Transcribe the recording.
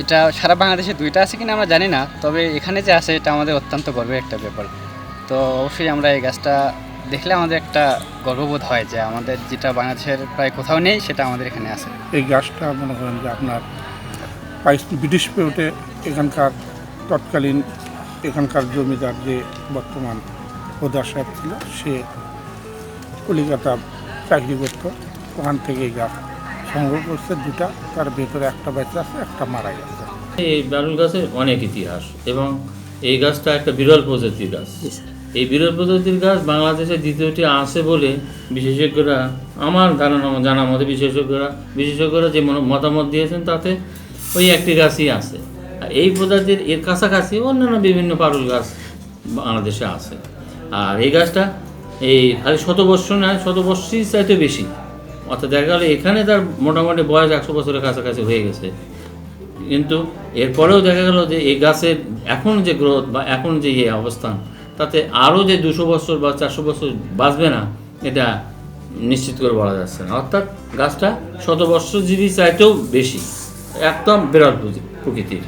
এটা সারা বাংলাদেশে 2টা আছে কিনা আমরা জানি না, তবে এখানে যে আছে এটা আমাদের অত্যন্ত গর্বের একটা ব্যাপার। তো অবশ্যই আমরা এই গাছটা দেখলে আমাদের একটা গর্ববোধ হয় যে আমাদের যেটা বাংলাদেশের প্রায় কোথাও নেই সেটা আমাদের এখানে আছে। এই গাছটা মনে করেন যে আপনার ব্রিটিশ পিরিয়ডে এখানকার তৎকালীন এখানকার জমিদার যে বর্তমান হোদার সাহেব ছিল, সে কলিকাতা চাকরি করত, ওখান থেকে এই গাছ সংগ্রহ করছে 2টা, তার ভেতরে একটা বেঁচে আছে, একটা মারা গেছে। এই বারুল গাছের অনেক ইতিহাস এবং এই গাছটা একটা বিরল প্রজাতির গাছ। এই বিরল প্রজাতির গাছ বাংলাদেশে দ্বিতীয়টি আছে বলে বিশেষজ্ঞরা, আমার ধারণা জানা মতে বিশেষজ্ঞরা যে মতামত দিয়েছেন তাতে ওই একটি গাছই আছে। আর এই প্রজাতির এর কাছাকাছি অন্যান্য বিভিন্ন পারুল গাছ বাংলাদেশে আছে। আর এই গাছটা এই খালি শতবর্ষ নয়, শতবর্ষের চাইতে বেশি, অর্থাৎ দেখা গেলো এখানে তার মোটামুটি বয়স 100 বছরের কাছাকাছি হয়ে গেছে। কিন্তু এরপরেও দেখা গেল যে এই গাছের এখন যে গ্রোথ বা এখন যে অবস্থান, তাতে আরও যে 200 বছর বা 400 বছর বাঁচবে না এটা নিশ্চিত করে বলা যাচ্ছে না। অর্থাৎ গাছটা শতবর্ষজীবী চাইতেও বেশি, একদম বিরল প্রকৃতির।